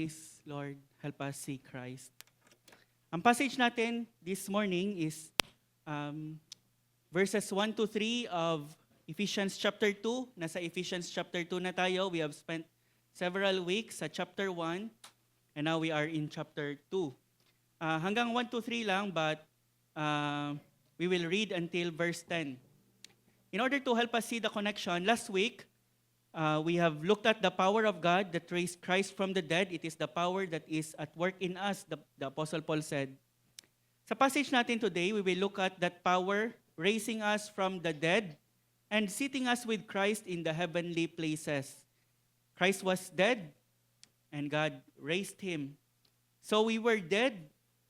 eyes, Lord. Help us see Christ. Ang passage natin this morning is verses 1 to 3 of Ephesians chapter 2. Nasa Ephesians chapter 2 na tayo. We have spent several weeks sa chapter 1 and now we are in chapter 2. Hanggang 1 to 3 lang but we will read until verse 10. In order to help us see the connection, last week, we have looked at the power of God that raised Christ from the dead. It is the power that is at work in us, the Apostle Paul said. Sa passage natin today, we will look at that power raising us from the dead and seating us with Christ in the heavenly places. Christ was dead and God raised him. So we were dead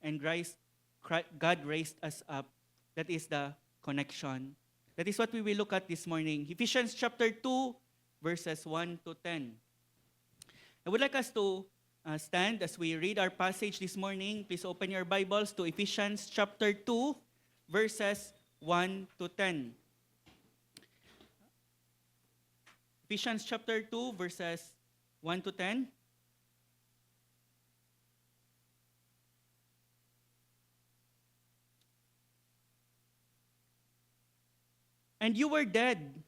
and God raised us up. That is the connection. That is what we will look at this morning. Ephesians chapter 2, verses 1 to 10. I would like us to stand as we read our passage this morning. Please open your Bibles to Ephesians chapter 2, verses 1 to 10. Ephesians chapter 2, verses 1 to 10. And you were dead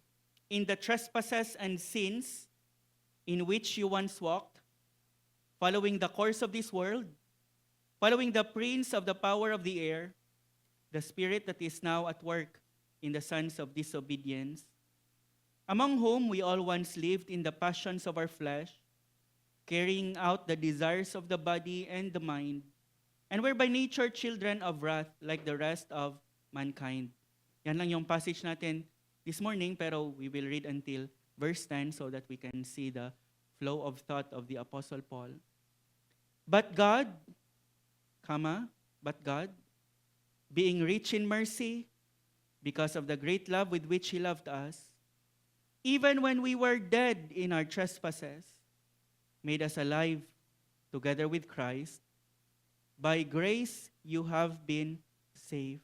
in the trespasses and sins in which you once walked, following the course of this world, following the prince of the power of the air, the spirit that is now at work in the sons of disobedience, among whom we all once lived in the passions of our flesh, carrying out the desires of the body and the mind, and were by nature children of wrath like the rest of mankind. Yan lang yung passage natin this morning, pero we will read until verse 10 so that we can see the flow of thought of the Apostle Paul. But God, being rich in mercy, because of the great love with which He loved us, even when we were dead in our trespasses, made us alive together with Christ. By grace you have been saved.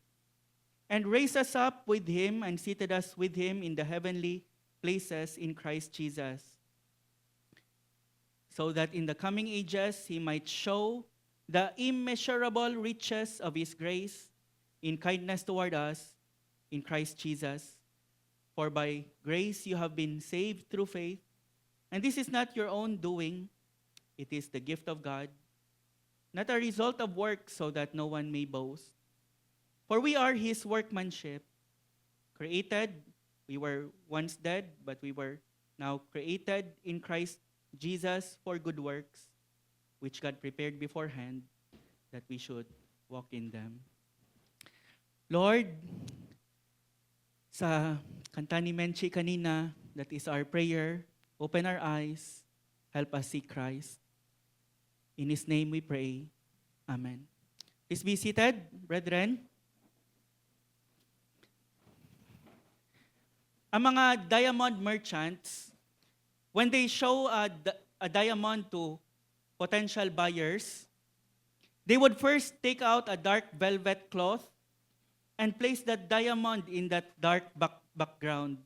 And raised us up with Him and seated us with Him in the heavenly places in Christ Jesus, so that in the coming ages He might show the immeasurable riches of His grace in kindness toward us in Christ Jesus. For by grace you have been saved through faith, and this is not your own doing, it is the gift of God, not a result of works, so that no one may boast. For we are His workmanship, created. We were once dead, but we were now created in Christ Jesus for good works, which God prepared beforehand that we should walk in them. Lord, sa kanta ni Menchi kanina, that is our prayer. Open our eyes, help us see Christ. In His name we pray. Amen. Please be seated, brethren. Ang mga diamond merchants, when they show a diamond to potential buyers, they would first take out a dark velvet cloth and place that diamond in that dark background.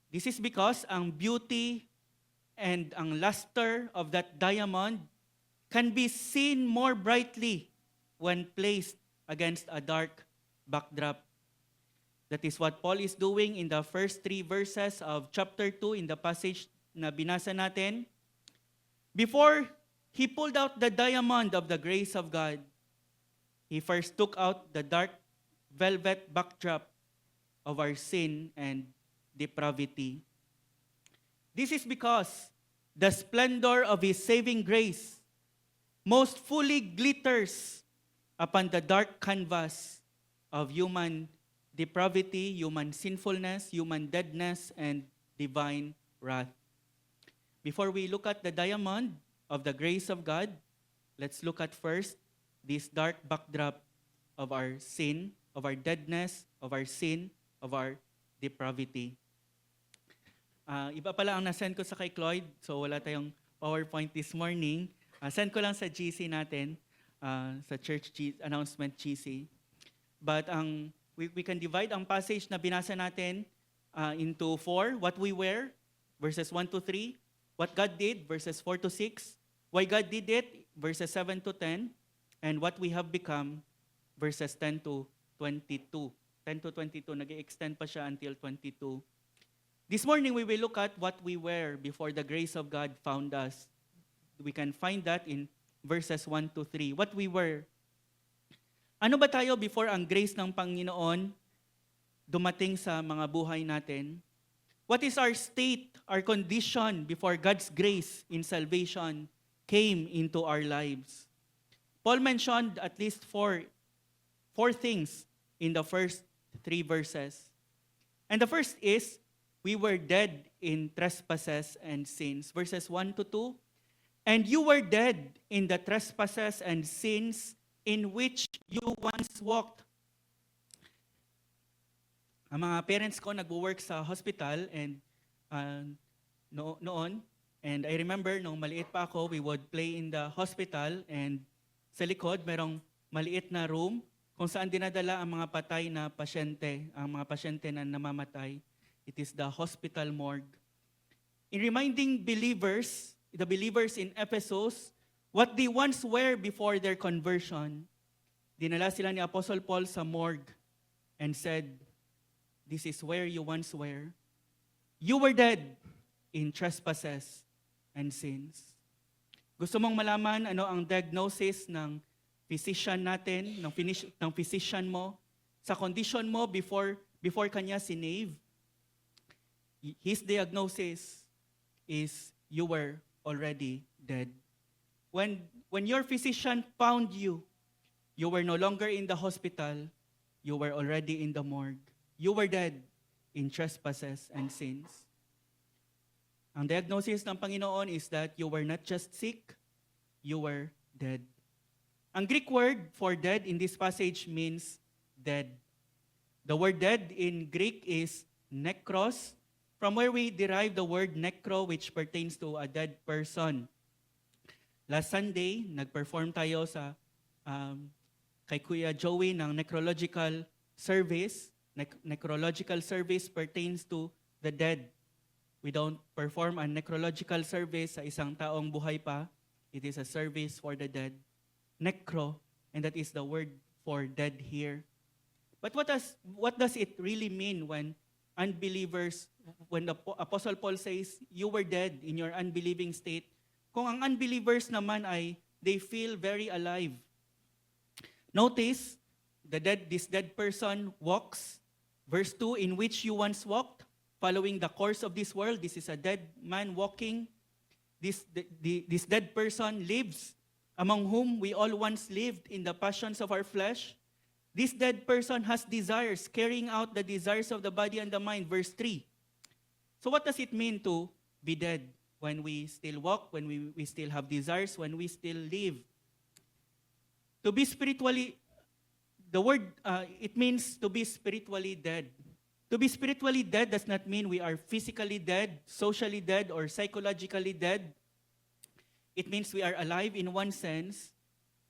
This is because ang beauty and ang luster of that diamond can be seen more brightly when placed against a dark backdrop. That is what Paul is doing in the first 3 verses of chapter 2 in the passage na binasa natin. Before he pulled out the diamond of the grace of God, he first took out the dark velvet backdrop of our sin and depravity. This is because the splendor of His saving grace most fully glitters upon the dark canvas of human depravity, human sinfulness, human deadness, and divine wrath. Before we look at the diamond of the grace of God, let's look at first this dark backdrop of our sin, of our deadness, of our sin, of our depravity. Iba pala ang nasend ko sa kay Cloyd, so wala tayong PowerPoint this morning. Send ko lang sa GC natin, sa church announcement GC. But we can divide ang passage na binasa natin into 4, what we were, verses 1 to 3, what God did, verses 4 to 6, Why God did it, verses 7 to 10, and what we have become, verses 10 to 22. 10 to 22, nag-extend pa siya until 22. This morning, we will look at what we were before the grace of God found us. We can find that in verses 1 to 3. What we were. Ano ba tayo before ang grace ng Panginoon dumating sa mga buhay natin? What is our state, our condition before God's grace in salvation came into our lives? Paul mentioned at least four things in the first 3 verses. And the first is, we were dead in trespasses and sins. Verses 1 to 2. And you were dead in the trespasses and sins in which you once walked. Ang mga parents ko nagwo-work sa hospital and noon, and I remember nung maliit pa ako, we would play in the hospital and sa likod merong maliit na room kung saan dinadala ang mga patay na pasyente, ang mga pasyente na namamatay. It is the hospital morgue. In reminding believers, the believers in Ephesus, what they once were before their conversion, dinala sila ni Apostle Paul sa morgue and said, this is where you once were. You were dead in trespasses and sins. Gusto mong malaman ano ang diagnosis ng physician natin, ng physician mo, sa condition mo before kanya sinave? His diagnosis is you were already dead. When your physician found you, you were no longer in the hospital, you were already in the morgue. You were dead in trespasses and sins. Ang diagnosis ng Panginoon is that you were not just sick, you were dead. Ang Greek word for dead in this passage means dead. The word dead in Greek is nekros, from where we derive the word necro, which pertains to a dead person. Last Sunday, nag-perform tayo sa kay Kuya Joey ng necrological service. Necrological service pertains to the dead. We don't perform a necrological service sa isang taong buhay pa. It is a service for the dead. Necro, and that is the word for dead here. But what does it really mean when the Apostle Paul says, you were dead in your unbelieving state? Kung ang unbelievers naman ay, they feel very alive. Notice, this dead person walks. Verse 2, in which you once walked, following the course of this world. This is a dead man walking. This dead person lives, among whom we all once lived in the passions of our flesh. This dead person has desires, carrying out the desires of the body and the mind. Verse 3. So what does it mean to be dead? When we still walk, when we still have desires, when we still live. To be spiritually, it means to be spiritually dead. To be spiritually dead does not mean we are physically dead, socially dead, or psychologically dead. It means we are alive in one sense,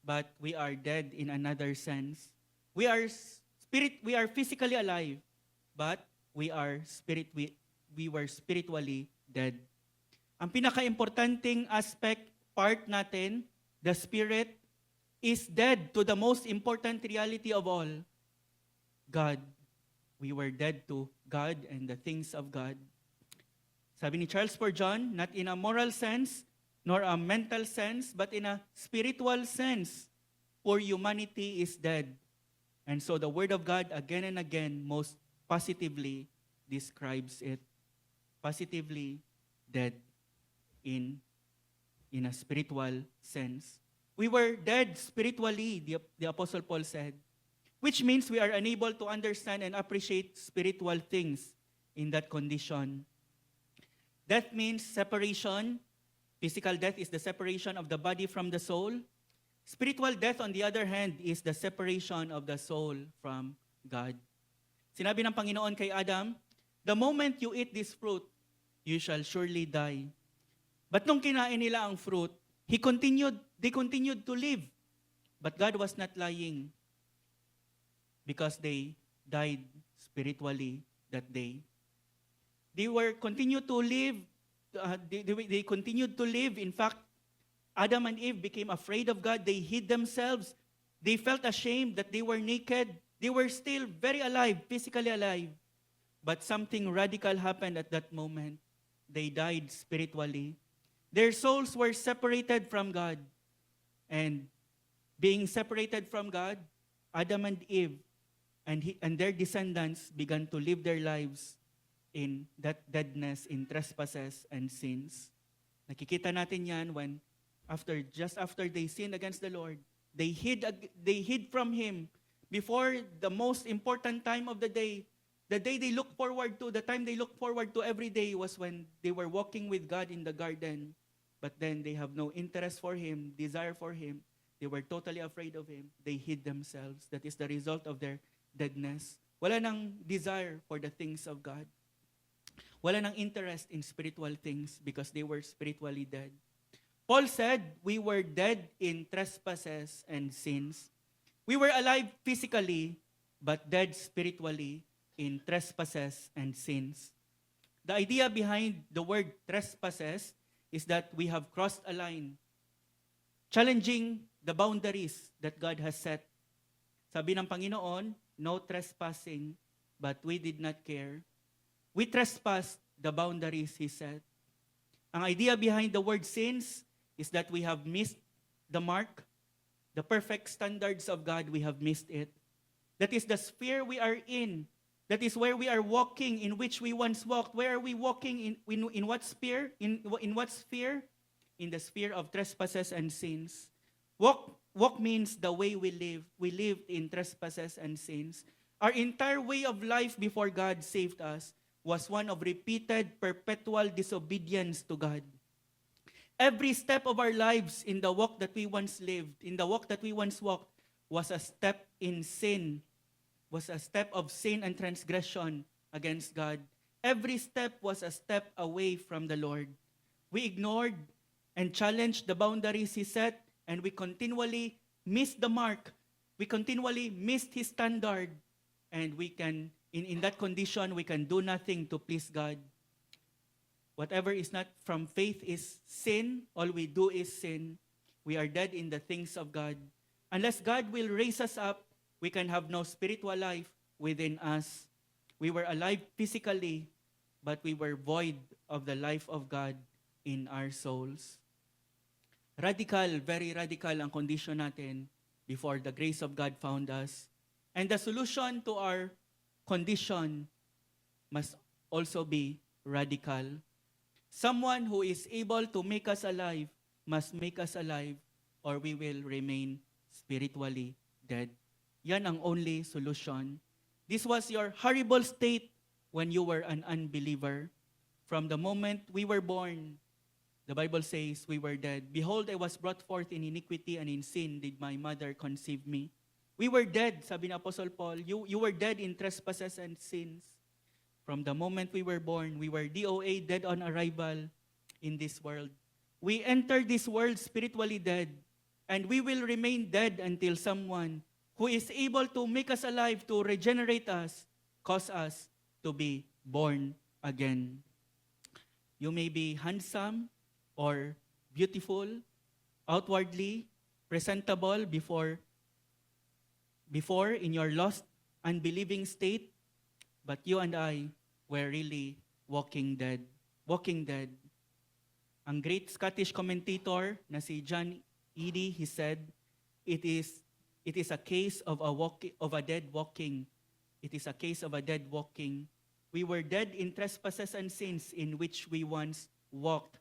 but we are dead in another sense. We are physically alive, but we were spiritually dead. Ang pinaka-importanting part natin, the spirit, is dead to the most important reality of all, God. We were dead to God and the things of God. Sabi ni Charles Spurgeon, not in a moral sense, nor a mental sense, but in a spiritual sense, for humanity is dead. And so the Word of God again and again most positively describes it. Positively dead in a spiritual sense. We were dead spiritually, the Apostle Paul said, which means we are unable to understand and appreciate spiritual things in that condition. Death means separation. Physical death is the separation of the body from the soul. Spiritual death, on the other hand, is the separation of the soul from God. Sinabi ng Panginoon kay Adam, the moment you eat this fruit, you shall surely die. But nung kinain nila ang fruit, they continued to live. But God was not lying because they died spiritually that day. They continued to live. In fact, Adam and Eve became afraid of God. They hid themselves. They felt ashamed that they were naked. They were still very alive, physically alive. But something radical happened at that moment. They died spiritually. Their souls were separated from God. And being separated from God, Adam and Eve and their descendants began to live their lives in that deadness, in trespasses and sins. Nakikita natin yan when just after they sinned against the Lord, they hid from Him before the most important time of the day. The day they look forward to, the time they look forward to every day was when they were walking with God in the garden. But then they have no interest for Him, desire for Him. They were totally afraid of Him. They hid themselves. That is the result of their deadness. Wala nang desire for the things of God. Wala nang interest in spiritual things because they were spiritually dead. Paul said, we were dead in trespasses and sins. We were alive physically, but dead spiritually in trespasses and sins. The idea behind the word trespasses is that we have crossed a line, challenging the boundaries that God has set. Sabi ng Panginoon, no trespassing, but we did not care. We trespassed the boundaries He set. Ang idea behind the word sins is that we have missed the mark, the perfect standards of God, we have missed it. That is the sphere we are in. That is where we are walking, in which we once walked. Where are we walking? In what sphere? In what sphere? In the sphere of trespasses and sins. Walk means the way we live. We lived in trespasses and sins. Our entire way of life before God saved us was one of repeated, perpetual disobedience to God. Every step of our lives in the walk that we once lived, in the walk that we once walked, was a step in sin, was a step of sin and transgression against God. Every step was a step away from the Lord. We ignored and challenged the boundaries He set, and we continually missed the mark. We continually missed His standard. And we can, in that condition, we can do nothing to please God. Whatever is not from faith is sin. All we do is sin. We are dead in the things of God. Unless God will raise us up, we can have no spiritual life within us. We were alive physically, but we were void of the life of God in our souls. Radical, very radical ang condition natin before the grace of God found us. And the solution to our condition must also be radical. Someone who is able to make us alive must make us alive, or we will remain spiritually dead. Yan ang only solution. This was your horrible state when you were an unbeliever. From the moment we were born, the Bible says we were dead. Behold, I was brought forth in iniquity, and in sin did my mother conceive me. We were dead, sabi ni Apostle Paul. You were dead in trespasses and sins. From the moment we were born, we were DOA, dead on arrival in this world. We entered this world spiritually dead, and we will remain dead until someone who is able to make us alive, to regenerate us, cause us to be born again. You may be handsome or beautiful, outwardly presentable before in your lost, unbelieving state, but you and I were really walking dead. Walking dead. Ang great Scottish commentator na si John Eadie, he said, it is a case of a dead walking. It is a case of a dead walking. We were dead in trespasses and sins in which we once walked.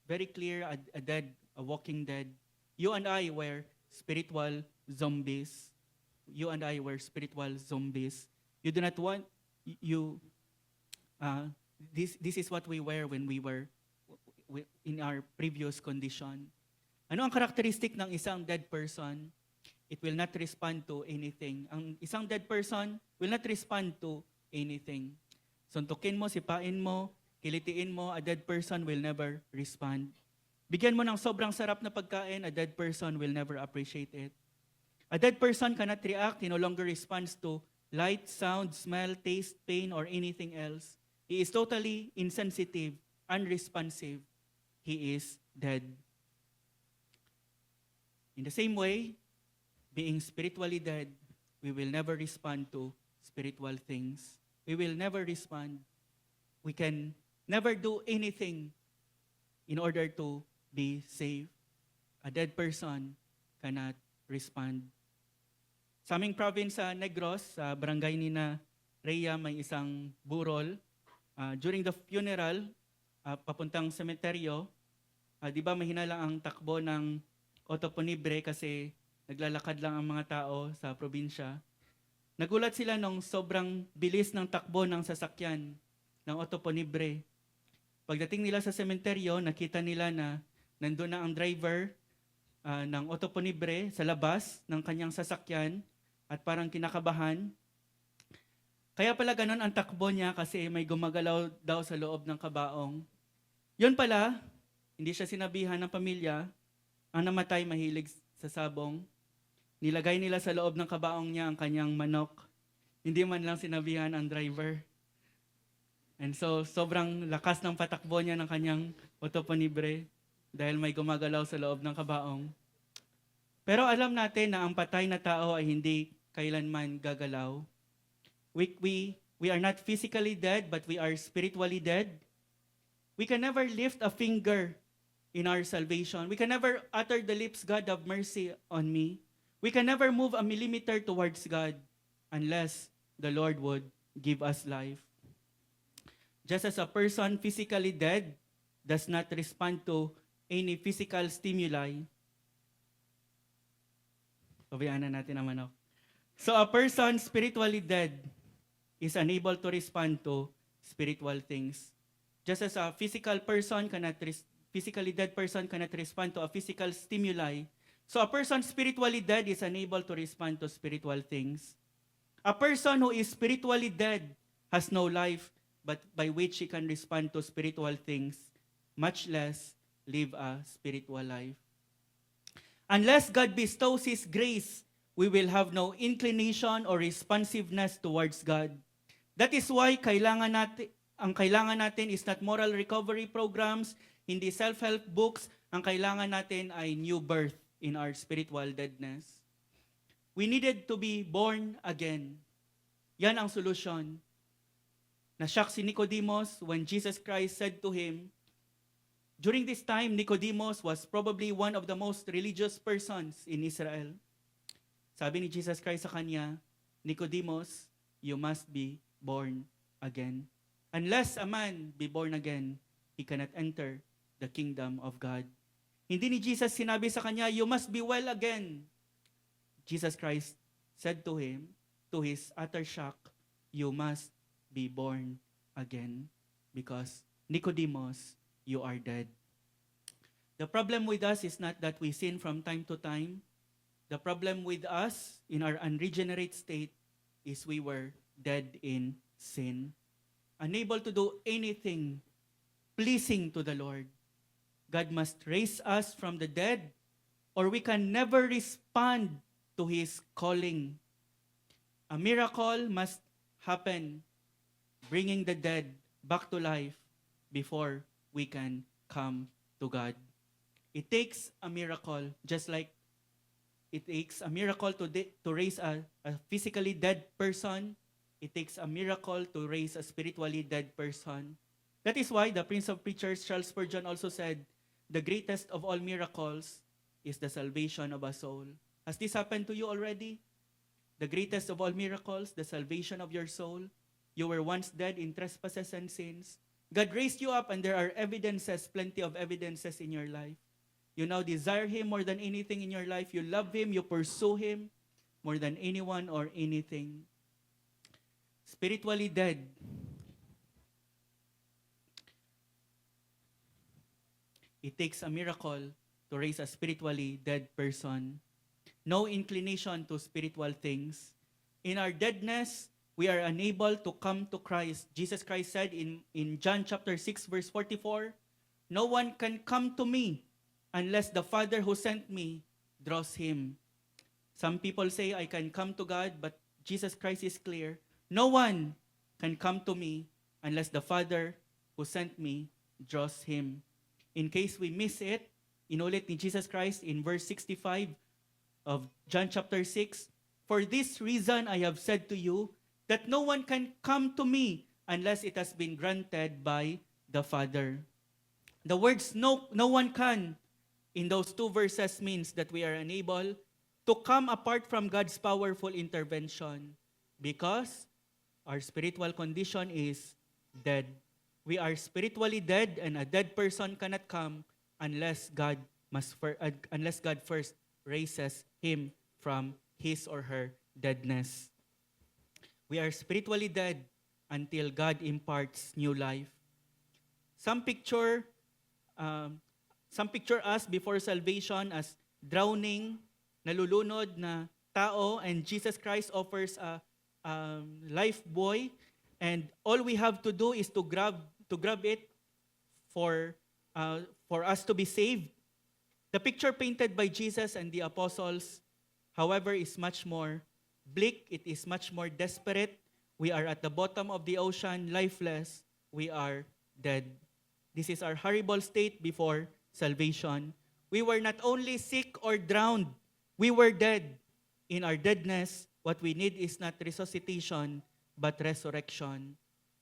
Very clear, a walking dead. You and I were spiritual zombies. You and I were spiritual zombies. You do not want, this is what we were when we were in our previous condition. Ano ang karakteristik ng isang dead person? It will not respond to anything. Ang isang dead person will not respond to anything. Suntukin mo, sipain mo, kilitiin mo, a dead person will never respond. Bigyan mo ng sobrang sarap na pagkain, a dead person will never appreciate it. A dead person cannot react, he no longer responds to light, sound, smell, taste, pain, or anything else. He is totally insensitive, unresponsive. He is dead. In the same way, being spiritually dead, we will never respond to spiritual things. We will never respond. We can never do anything in order to be saved. A dead person cannot respond. Sa aming province sa Negros, sa barangay ni na Rhea, may isang burol. During the funeral, papuntang sementeryo, di ba mahina lang ang takbo ng otoponibre kasi naglalakad lang ang mga tao sa probinsya. Nagulat sila nung sobrang bilis ng takbo ng sasakyan ng otoponibre. Pagdating nila sa sementeryo, nakita nila na nandun na ang driver ng otoponibre sa labas ng kanyang sasakyan at parang kinakabahan. Kaya pala ganun ang takbo niya kasi may gumagalaw daw sa loob ng kabaong. Yun pala, hindi siya sinabihan ng pamilya, ang namatay mahilig sa sabong. Nilagay nila sa loob ng kabaong niya ang kanyang manok. Hindi man lang sinabihan ang driver. And so, sobrang lakas ng patakbo niya ng kanyang otoponibre dahil may gumagalaw sa loob ng kabaong. Pero alam natin na ang patay na tao ay hindi kailanman gagalaw. We are not physically dead, but we are spiritually dead. We can never lift a finger in our salvation. We can never utter the lips, God have mercy on me. We can never move a millimeter towards God unless the Lord would give us life. Just as a person physically dead does not respond to any physical stimuli. Pabayaan na natin ang manok. So a person spiritually dead is unable to respond to spiritual things. Just as a physically dead person cannot respond to a physical stimuli, so a person spiritually dead is unable to respond to spiritual things. A person who is spiritually dead has no life but by which he can respond to spiritual things, much less live a spiritual life. Unless God bestows His grace, we will have no inclination or responsiveness towards God. That is why ang kailangan natin is not moral recovery programs, hindi self-help books. Ang kailangan natin ay new birth in our spiritual deadness. We needed to be born again. Yan ang solusyon. Nashock si Nicodemus when Jesus Christ said to him, during this time, Nicodemus was probably one of the most religious persons in Israel. Sabi ni Jesus Christ sa kanya, Nicodemus, you must be born again. Unless a man be born again, he cannot enter the kingdom of God. Hindi ni Jesus sinabi sa kanya, you must be well again. Jesus Christ said to him, to his utter shock, you must be born again because Nicodemus, you are dead. The problem with us is not that we sin from time to time. The problem with us in our unregenerate state is we were dead in sin, unable to do anything pleasing to the Lord. God must raise us from the dead or we can never respond to His calling. A miracle must happen, bringing the dead back to life before we can come to God. It takes a miracle, just like it takes a miracle to raise a physically dead person. It takes a miracle to raise a spiritually dead person. That is why the Prince of Preachers, Charles Spurgeon, also said, the greatest of all miracles is the salvation of a soul. Has this happened to you already? The greatest of all miracles, the salvation of your soul. You were once dead in trespasses and sins. God raised you up and there are evidences, plenty of evidences in your life. You now desire Him more than anything in your life. You love Him, you pursue Him more than anyone or anything. Spiritually dead. It takes a miracle to raise a spiritually dead person. No inclination to spiritual things. In our deadness, we are unable to come to Christ. Jesus Christ said in John chapter 6 verse 44, no one can come to me unless the Father who sent me draws him. Some people say I can come to God, but Jesus Christ is clear. No one can come to me unless the Father who sent me draws him. In case we miss it, Inulit ni Jesus Christ in verse 65 of John chapter 6, "For this reason I have said to you that no one can come to me unless it has been granted by the Father." The words no one can in those two verses means that we are unable to come apart from God's powerful intervention because our spiritual condition is dead. We are spiritually dead, and a dead person cannot come unless unless God first raises him from his or her deadness. We are spiritually dead until God imparts new life. Some picture us before salvation as drowning, nalulunod na tao, and Jesus Christ offers a life buoy, and all we have to do is to grab it for us to be saved. The picture painted by Jesus and the apostles, however, is much more bleak. It is much more desperate. We are at the bottom of the ocean, lifeless. We are dead. This is our horrible state before salvation. We were not only sick or drowned, we were dead. In our deadness, what we need is not resuscitation, but resurrection.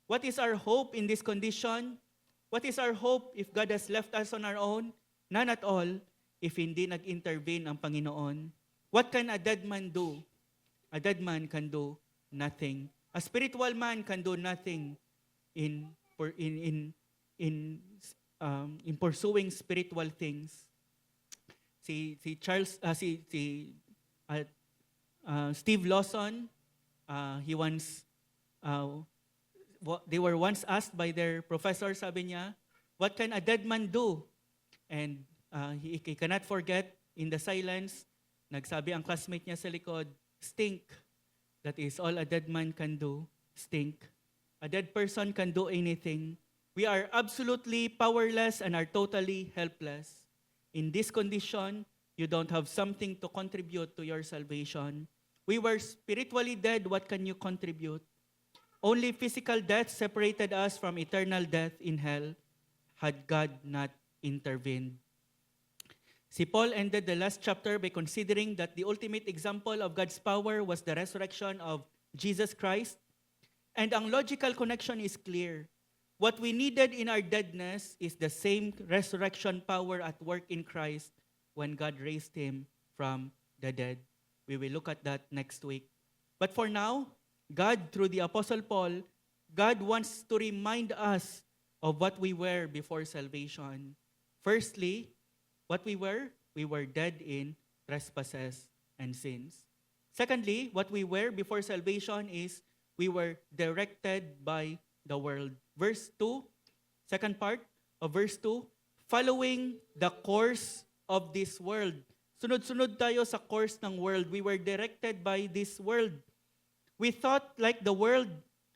What is our hope in this condition? What is our hope if God has left us on our own? None at all if hindi nag-intervene ang Panginoon. What can a dead man do? A dead man can do nothing. A spiritual man can do nothing in pursuing spiritual things. Steve Lawson, they were once asked by their professor, sabi niya, what can a dead man do? And he cannot forget, in the silence, nagsabi ang classmate niya sa likod, stink. That is all a dead man can do, stink. A dead person can do anything. We are absolutely powerless and are totally helpless. In this condition, you don't have something to contribute to your salvation. We were spiritually dead. What can you contribute? Only physical death separated us from eternal death in hell had God not intervened. Si Paul ended the last chapter by considering that the ultimate example of God's power was the resurrection of Jesus Christ. And ang logical connection is clear. What we needed in our deadness is the same resurrection power at work in Christ when God raised him from the dead. We will look at that next week. But for now, God, through the Apostle Paul, God wants to remind us of what we were before salvation. Firstly, what we were dead in trespasses and sins. Secondly, what we were before salvation is we were directed by the world. Verse 2, second part of verse 2, following the course of this world. Sunod-sunod tayo sa course ng world. We were directed by this world. We thought like the world.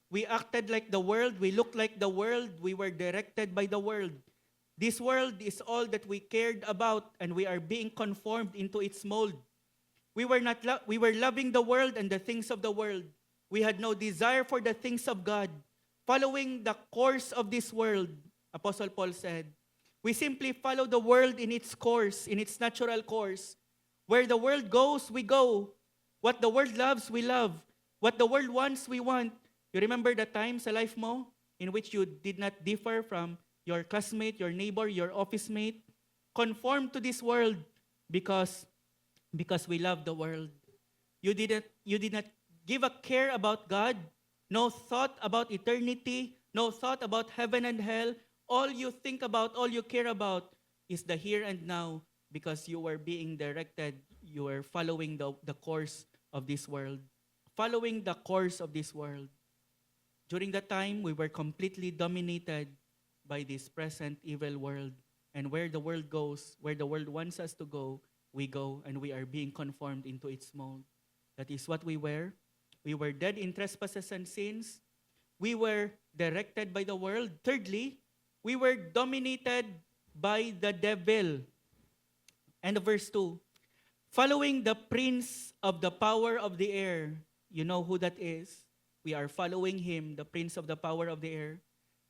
We acted like the world. We looked like the world. We were directed by the world. This world is all that we cared about, and we are being conformed into its mold. We were loving the world and the things of the world. We had no desire for the things of God. Following the course of this world, Apostle Paul said, we simply follow the world in its course, in its natural course. Where the world goes, we go. What the world loves, we love. What the world wants, we want. You remember the time sa life mo in which you did not differ from your classmate, your neighbor, your office mate? Conform to this world because we love the world. You did not give a care about God. No thought about eternity, no thought about heaven and hell. All you think about, all you care about is the here and now because you were being directed, you were following the course of this world. Following the course of this world. During that time, we were completely dominated by this present evil world. And where the world goes, where the world wants us to go, we go, and we are being conformed into its mold. That is what we were. We were dead in trespasses and sins. We were directed by the world. Thirdly, we were dominated by the devil. And verse 2, following the prince of the power of the air. You know who that is? We are following him, the prince of the power of the air.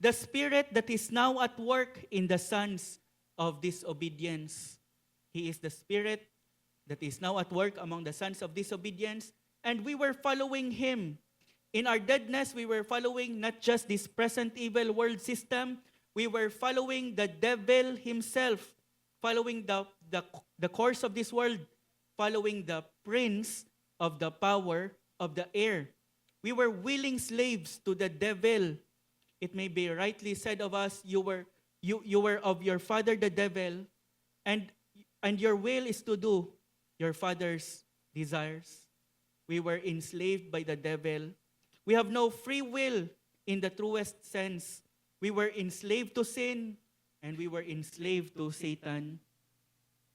The spirit that is now at work in the sons of disobedience. He is the Spirit that is now at work among the sons of disobedience, and we were following him. In our deadness, we were following not just this present evil world system, we were following the devil himself, following the course of this world, following the prince of the power of the air. We were willing slaves to the devil. It may be rightly said of us, you were of your father the devil, and your will is to do your father's desires. We were enslaved by the devil. We have no free will in the truest sense. We were enslaved to sin, and we were enslaved to Satan.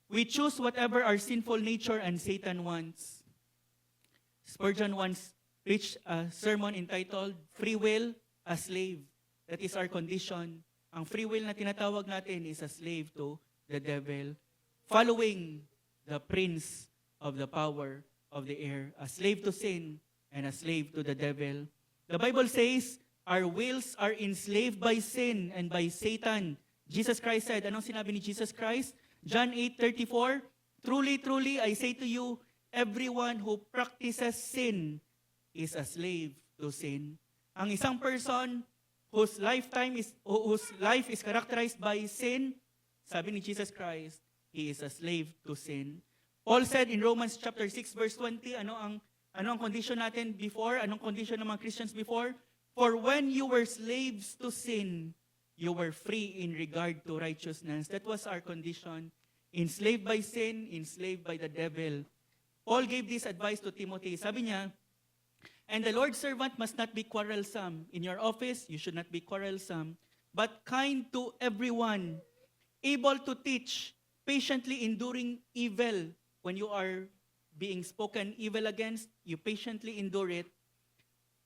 We choose whatever our sinful nature and Satan wants. Spurgeon once preached a sermon entitled, Free Will, a Slave. That is our condition. Ang free will na tinatawag natin is a slave to the devil, following the prince of the power of the air, a slave to sin and a slave to the devil. The Bible says, our wills are enslaved by sin and by Satan. Jesus Christ said, anong sinabi ni Jesus Christ? John 8:34, Truly, truly, I say to you, everyone who practices sin is a slave to sin. Ang isang person whose life is characterized by sin, sabi ni Jesus Christ, he is a slave to sin. Paul said in Romans chapter 6 verse 20, ano ang condition natin before? Anong condition ng mga Christians before? For when you were slaves to sin, you were free in regard to righteousness. That was our condition. Enslaved by sin, enslaved by the devil. Paul gave this advice to Timothy. Sabi niya, and the Lord's servant must not be quarrelsome. In your office, you should not be quarrelsome, but kind to everyone, able to teach, patiently enduring evil. When you are being spoken evil against, you patiently endure it,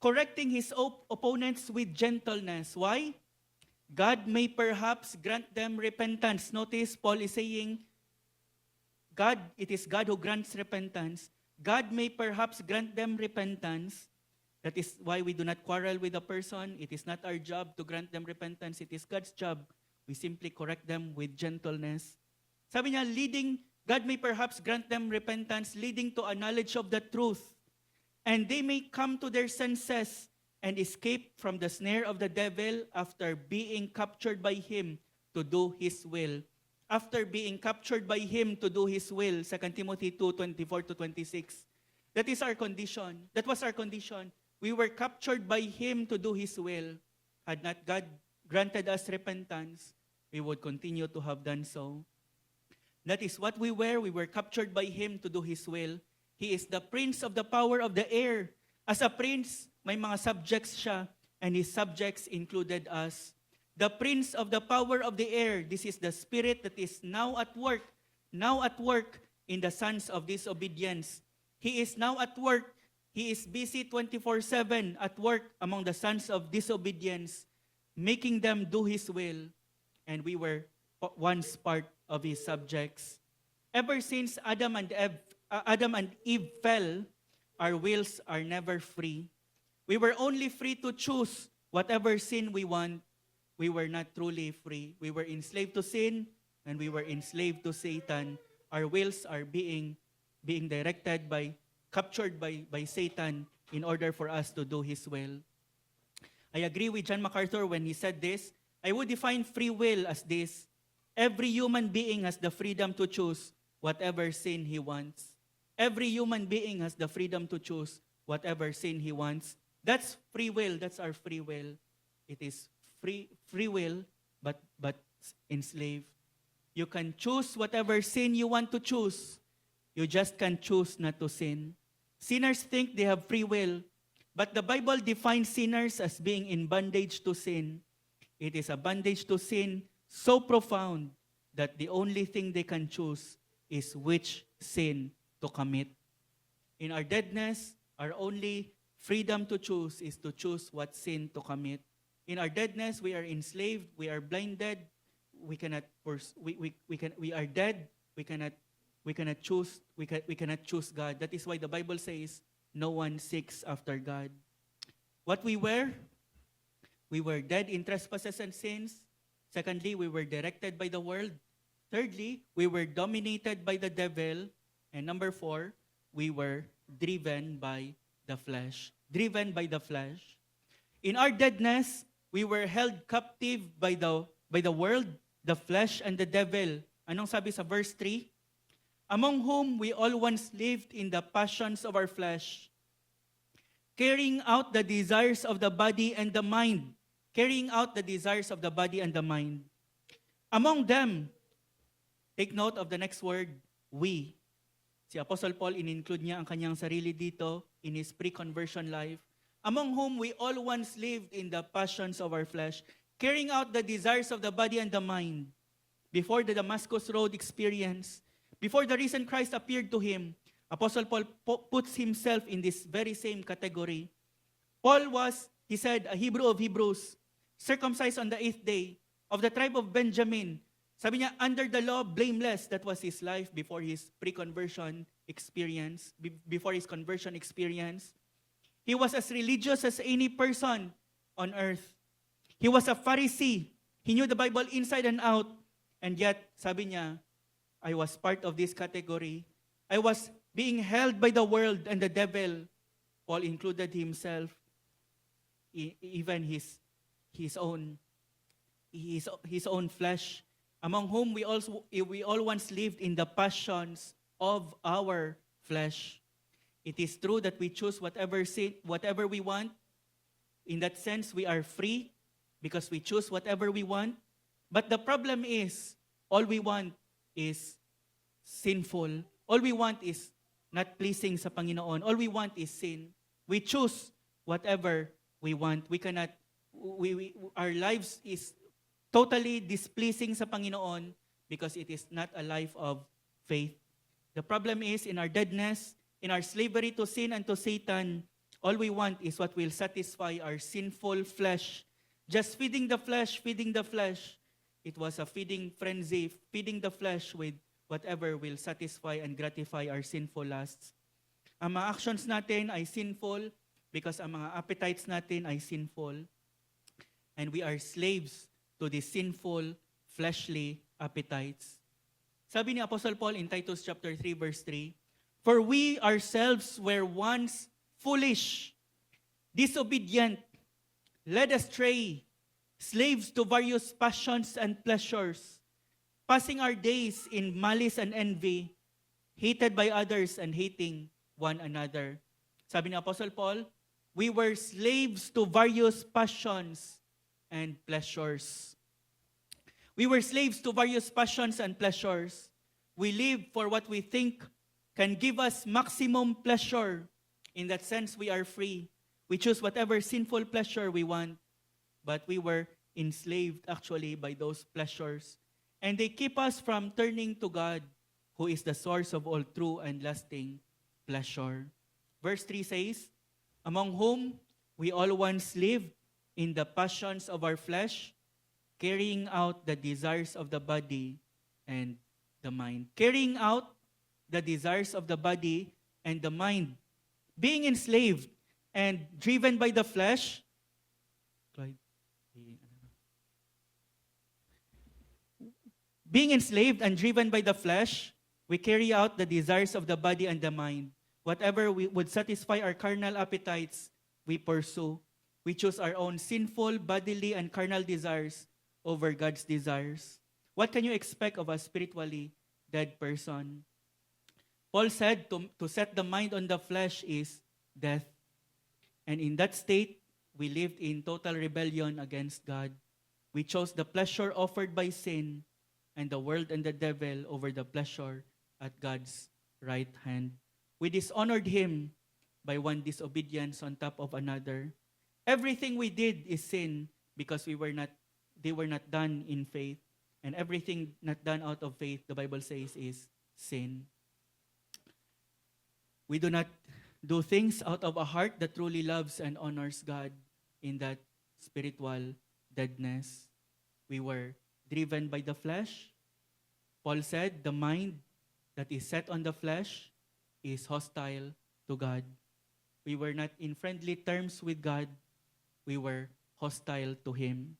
correcting his opponents with gentleness. Why? God may perhaps grant them repentance. Notice, Paul is saying, it is God who grants repentance. God may perhaps grant them repentance. That is why we do not quarrel with a person. It is not our job to grant them repentance. It is God's job. We simply correct them with gentleness. Sabi niya, God may perhaps grant them repentance, leading to a knowledge of the truth. And they may come to their senses and escape from the snare of the devil after being captured by him to do his will. After being captured by him to do his will, 2 Timothy 2:24-26. That is our condition. That was our condition. We were captured by him to do his will. Had not God granted us repentance, we would continue to have done so. That is what we were. We were captured by him to do his will. He is the prince of the power of the air. As a prince, may mga subjects siya, and his subjects included us. The prince of the power of the air, this is the spirit that is now at work in the sons of disobedience. He is now at work. He is busy 24/7 at work among the sons of disobedience, making them do his will, and we were once part of his subjects. Ever since Adam and Eve fell, our wills are never free. We were only free to choose whatever sin we want. We were not truly free. We were enslaved to sin, and we were enslaved to Satan. Our wills are being directed captured by Satan in order for us to do his will. I agree with John MacArthur when he said this. I would define free will as this: every human being has the freedom to choose whatever sin he wants. Every human being has the freedom to choose whatever sin he wants. That's free will. That's our free will. It is free will, but enslaved. You can choose whatever sin you want to choose. You just can't choose not to sin. Sinners think they have free will, but the Bible defines sinners as being in bondage to sin. It is a bondage to sin so profound that the only thing they can choose is which sin to commit. In our deadness, our only freedom to choose is to choose what sin to commit. In our deadness, we are enslaved, we are blinded, we are dead, we cannot choose God. That is why the Bible says, no one seeks after God. What we were dead in trespasses and sins. Secondly, we were directed by the world. Thirdly, we were dominated by the devil. And number 4, we were driven by the flesh. Driven by the flesh. In our deadness, we were held captive by the world, the flesh, and the devil. Anong sabi sa verse 3? Among whom we all once lived in the passions of our flesh, carrying out the desires of the body and the mind. Carrying out the desires of the body and the mind. Among them, take note of the next word, we. Si Apostle Paul, in-include niya ang kanyang sarili dito in his pre-conversion life. Among whom we all once lived in the passions of our flesh, carrying out the desires of the body and the mind. Before the Damascus Road experience, before the risen Christ appeared to him, Apostle Paul puts himself in this very same category. Paul was, he said, a Hebrew of Hebrews, circumcised on the 8th day, of the tribe of Benjamin. Sabi niya, under the law, blameless. That was his life before his pre-conversion experience, before his conversion experience. He was as religious as any person on earth. He was a Pharisee. He knew the Bible inside and out. And yet, sabi niya, I was part of this category. I was being held by the world and the devil. Paul included himself, even his own flesh, among whom we all once lived in the passions of our flesh. It is true that we choose whatever we want. In that sense, we are free because we choose whatever we want. But the problem is, all we want is sinful. All we want is not pleasing sa Panginoon. All we want is sin. We choose whatever we want. We cannot, our lives is totally displeasing sa Panginoon because it is not a life of faith. The problem is, in our deadness, in our slavery to sin and to Satan, all we want is what will satisfy our sinful flesh. Just feeding the flesh, feeding the flesh. It was a feeding frenzy, feeding the flesh with whatever will satisfy and gratify our sinful lusts. Ang mga actions natin ay sinful because ang mga appetites natin ay sinful. And we are slaves to the sinful, fleshly appetites. Sabi ni Apostle Paul in Titus chapter 3, verse 3, for we ourselves were once foolish, disobedient, led astray, slaves to various passions and pleasures, passing our days in malice and envy, hated by others and hating one another. Sabi ni Apostle Paul, we were slaves to various passions and pleasures. We were slaves to various passions and pleasures. We live for what we think can give us maximum pleasure. In that sense, we are free. We choose whatever sinful pleasure we want. But we were enslaved actually by those pleasures. And they keep us from turning to God, who is the source of all true and lasting pleasure. Verse 3 says, among whom we all once lived in the passions of our flesh, carrying out the desires of the body and the mind. Carrying out the desires of the body and the mind. Being enslaved and driven by the flesh. Being enslaved and driven by the flesh, we carry out the desires of the body and the mind. Whatever would satisfy our carnal appetites, we pursue. We choose our own sinful, bodily, and carnal desires over God's desires. What can you expect of a spiritually dead person? Paul said to set the mind on the flesh is death. And in that state, we lived in total rebellion against God. We chose the pleasure offered by sin and the world and the devil over the pleasure at God's right hand. We dishonored Him by one disobedience on top of another. Everything we did is sin because they were not done in faith. And everything not done out of faith, the Bible says, is sin. We do not do things out of a heart that truly loves and honors God in that spiritual deadness. We were driven by the flesh. Paul said, the mind that is set on the flesh is hostile to God. We were not in friendly terms with God. We were hostile to Him.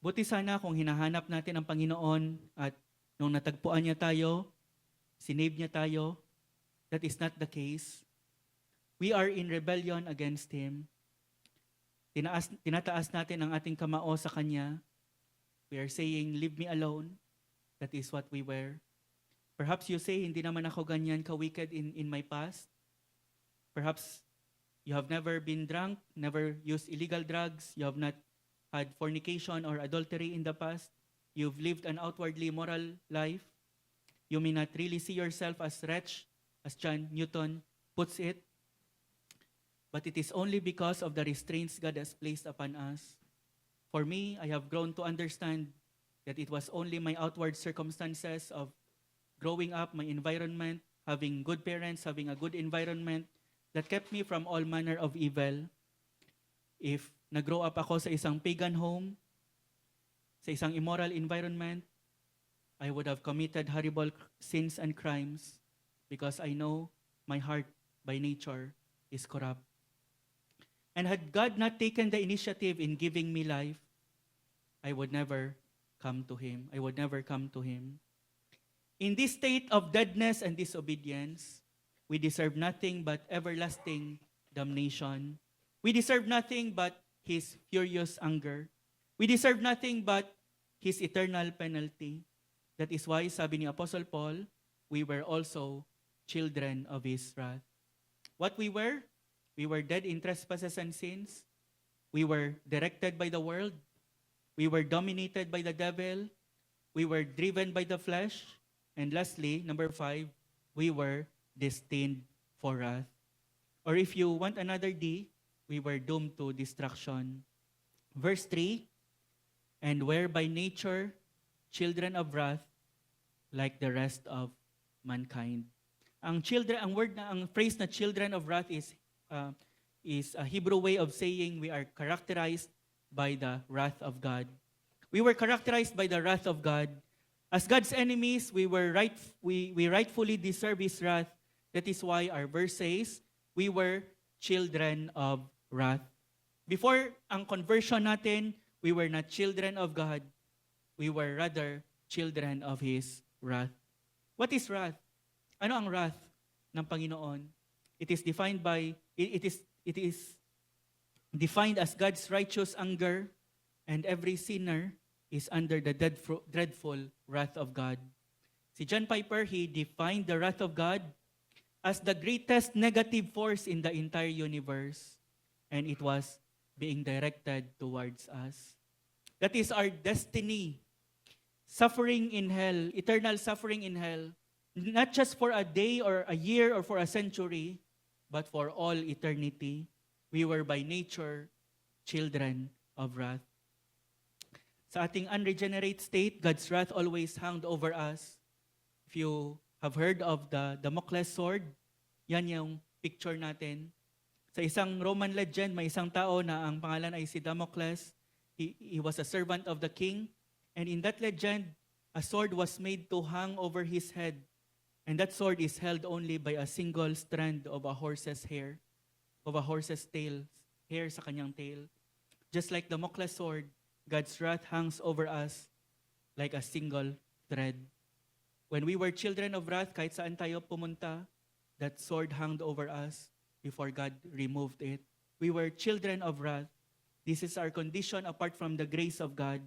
Buti sana kung hinahanap natin ang Panginoon at nung natagpuan niya tayo, sinave niya tayo. That is not the case. We are in rebellion against Him. Tinataas natin ang ating kamao sa Kanya. We are saying, leave me alone. That is what we were. Perhaps you say, hindi naman ako ganyan ka-wicked in my past. Perhaps you have never been drunk, never used illegal drugs, you have not had fornication or adultery in the past. You've lived an outwardly moral life. You may not really see yourself as wretched, as John Newton puts it. But it is only because of the restraints God has placed upon us. For me, I have grown to understand that it was only my outward circumstances of growing up, my environment, having good parents, having a good environment, that kept me from all manner of evil. If nag-grow up ako sa isang pagan home, sa isang immoral environment, I would have committed horrible sins and crimes because I know my heart by nature is corrupt. And had God not taken the initiative in giving me life, I would never come to Him. I would never come to Him. In this state of deadness and disobedience, we deserve nothing but everlasting damnation. We deserve nothing but His furious anger. We deserve nothing but His eternal penalty. That is why, sabi ni Apostle Paul, we were also children of His wrath. What we were dead in trespasses and sins. We were directed by the world. We were dominated by the devil. We were driven by the flesh. And lastly, number 5, we were destined for wrath. Or if you want another D, we were doomed to destruction. Verse 3, and were by nature children of wrath like the rest of mankind. Ang phrase na children of wrath is a Hebrew way of saying we are characterized by the wrath of God. We were characterized by the wrath of God. As God's enemies, we rightfully deserve His wrath. That is why our verse says, we were children of wrath. Before ang conversion natin, we were not children of God. We were rather children of His wrath. What is wrath? Ano ang wrath ng Panginoon? It is defined as God's righteous anger, and every sinner is under the dreadful wrath of God. Si John Piper, he defined the wrath of God as the greatest negative force in the entire universe, and it was being directed towards us. That is our destiny. Suffering in hell, eternal suffering in hell, not just for a day or a year or for a century, but for all eternity. We were by nature children of wrath. Sa ating unregenerate state, God's wrath always hung over us. If you have heard of the Damocles sword, yan yung picture natin. Sa isang Roman legend, may isang tao na ang pangalan ay si Damocles. He was a servant of the king. And in that legend, a sword was made to hang over his head. And that sword is held only by a single strand of a horse's hair, of a horse's tail, hair sa kanyang tail. Just like the Damocles sword, God's wrath hangs over us like a single thread. When we were children of wrath, kahit saan tayo pumunta, that sword hung over us before God removed it. We were children of wrath. This is our condition apart from the grace of God.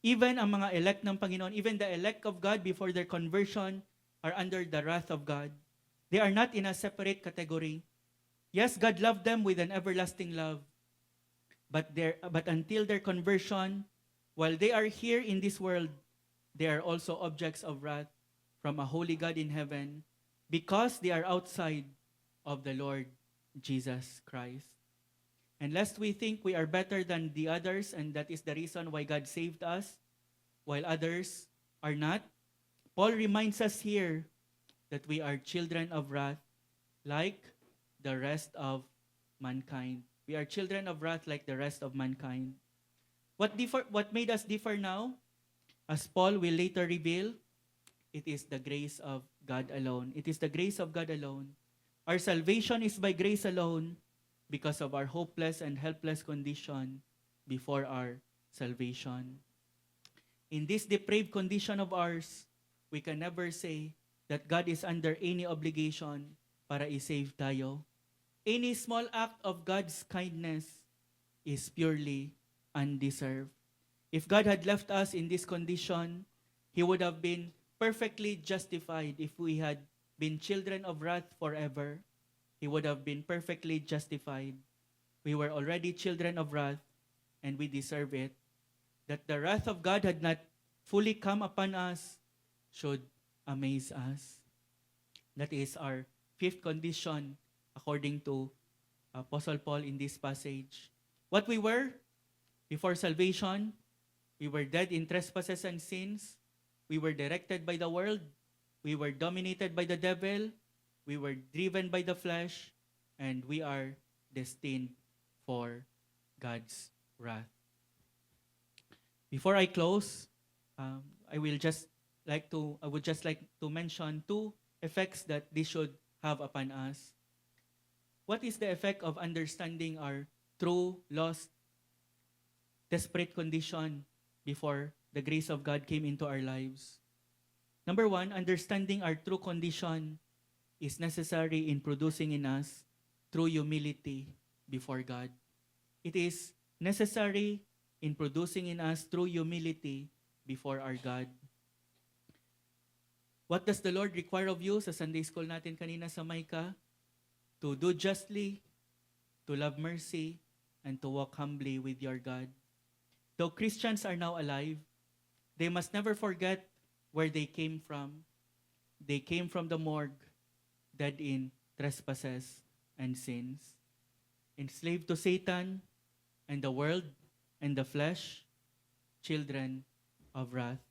Even ang mga elect ng Panginoon, even the elect of God before their conversion, are under the wrath of God. They are not in a separate category. Yes, God loved them with an everlasting love. But until their conversion, while they are here in this world, they are also objects of wrath from a holy God in heaven because they are outside of the Lord Jesus Christ. And lest we think we are better than the others, and that is the reason why God saved us, while others are not, Paul reminds us here that we are children of wrath like the rest of mankind. We are children of wrath like the rest of mankind. What made us differ now? As Paul will later reveal, it is the grace of God alone. It is the grace of God alone. Our salvation is by grace alone because of our hopeless and helpless condition before our salvation. In this depraved condition of ours, we can never say that God is under any obligation para i-save tayo. Any small act of God's kindness is purely undeserved. If God had left us in this condition, He would have been perfectly justified. If we had been children of wrath forever, He would have been perfectly justified. We were already children of wrath, and we deserve it. That the wrath of God had not fully come upon us should amaze us. That is our fifth condition according to Apostle Paul in this passage. What we were before salvation, we were dead in trespasses and sins. We were directed by the world. We were dominated by the devil. We were driven by the flesh. And we are destined for God's wrath. Before I close, I would just like to mention two effects that this should have upon us. What is the effect of understanding our true, lost, desperate condition before the grace of God came into our lives? Number one, understanding our true condition is necessary in producing in us true humility before God. It is necessary in producing in us true humility before our God. What does the Lord require of you? Sa Sunday school natin kanina sa Micah, to do justly, to love mercy, and to walk humbly with your God. Though Christians are now alive, they must never forget where they came from. They came from the morgue, dead in trespasses and sins, enslaved to Satan and the world and the flesh, children of wrath.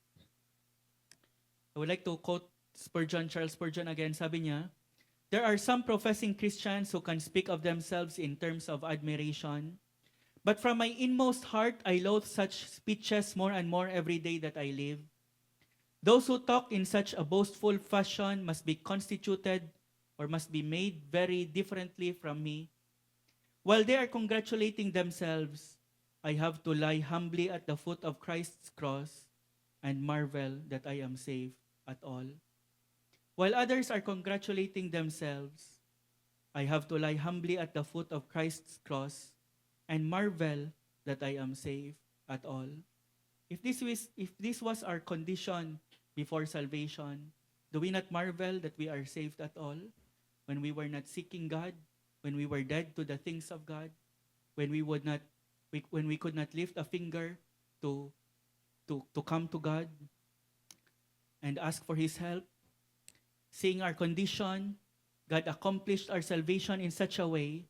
I would like to quote Charles Spurgeon again. Sabi niya, there are some professing Christians who can speak of themselves in terms of admiration, but from my inmost heart, I loathe such speeches more and more every day that I live. Those who talk in such a boastful fashion must be constituted or must be made very differently from me. While they are congratulating themselves, I have to lie humbly at the foot of Christ's cross and marvel that I am safe at all. While others are congratulating themselves, I have to lie humbly at the foot of Christ's cross and marvel that I am safe at all. If this was our condition before salvation, do we not marvel that we are saved at all? When we were not seeking God, when we were dead to the things of God, when we could not lift a finger to come to God and ask for His help. Seeing our condition, God accomplished our salvation in such a way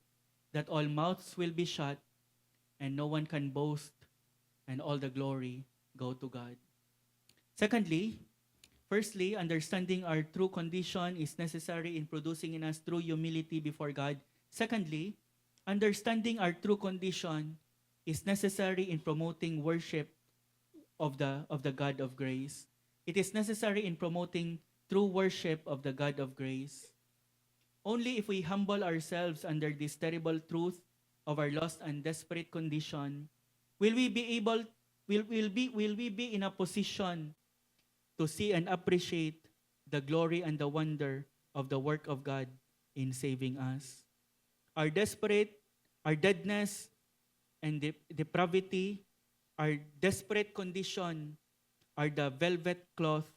that all mouths will be shut and no one can boast, and all the glory go to God. Firstly, understanding our true condition is necessary in producing in us true humility before God. Secondly, understanding our true condition is necessary in promoting worship of the God of grace. It is necessary in promoting true worship of the God of grace. Only if we humble ourselves under this terrible truth of our lost and desperate condition, will we be in a position to see and appreciate the glory and the wonder of the work of God in saving us. Our deadness, and depravity, our desperate condition are the velvet cloth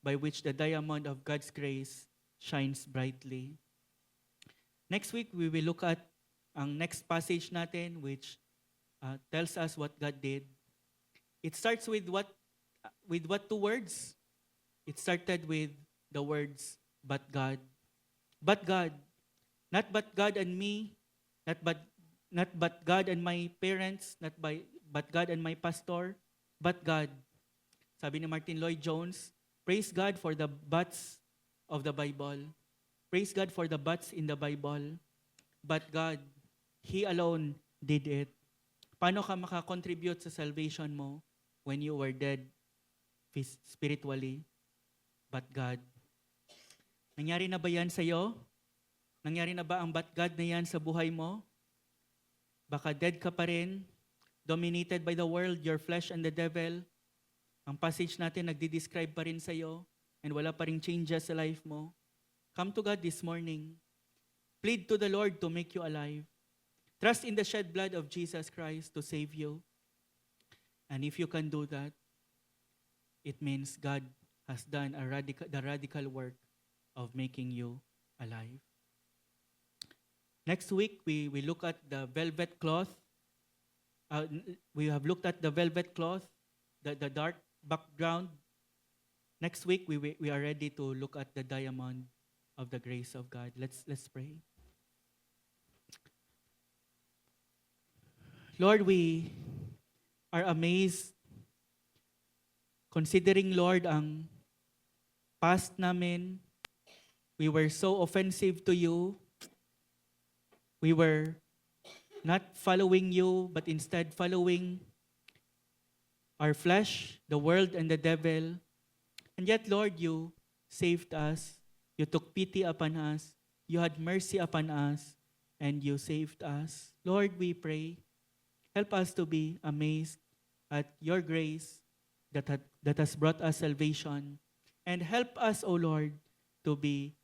by which the diamond of God's grace shines brightly. Next week, we will look at ang next passage natin which tells us what God did. It starts with what two words? It started with the words, but God. But God. Not but God and me, not but God and my parents, but God and my pastor, but God. Sabi ni Martin Lloyd-Jones, praise God for the buts of the Bible. Praise God for the buts in the Bible. But God, He alone did it. Paano ka makakontribute sa salvation mo when you were dead spiritually? But God. Nangyari na ba yan sa'yo? Nangyari na ba ang but God na yan sa buhay mo? Baka dead ka pa rin, dominated by the world, your flesh and the devil. Ang passage natin nagdi-describe pa rin sa'yo and wala pa rin changes sa life mo. Come to God this morning. Plead to the Lord to make you alive. Trust in the shed blood of Jesus Christ to save you. And if you can do that, it means God has done the radical work of making you alive. Next week, we look at the velvet cloth. We have looked at the velvet cloth, the dark background. Next week, we are ready to look at the diamond of the grace of God. Let's pray. Lord, we are amazed considering, Lord, ang past namin. We were so offensive to you. We were not following you, but instead following our flesh, the world, and the devil. And yet, Lord, you saved us. You took pity upon us. You had mercy upon us. And you saved us. Lord, we pray, help us to be amazed at your grace that has brought us salvation. And help us, O Lord, to be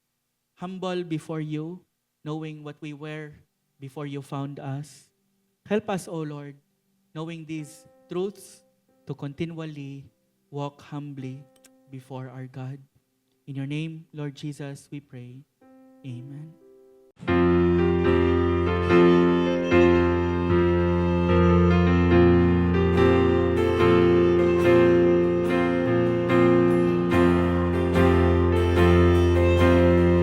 humble before you, knowing what we were before you found us. Help us, O Lord, knowing these truths, to continually walk humbly before our God. In your name, Lord Jesus, we pray. Amen.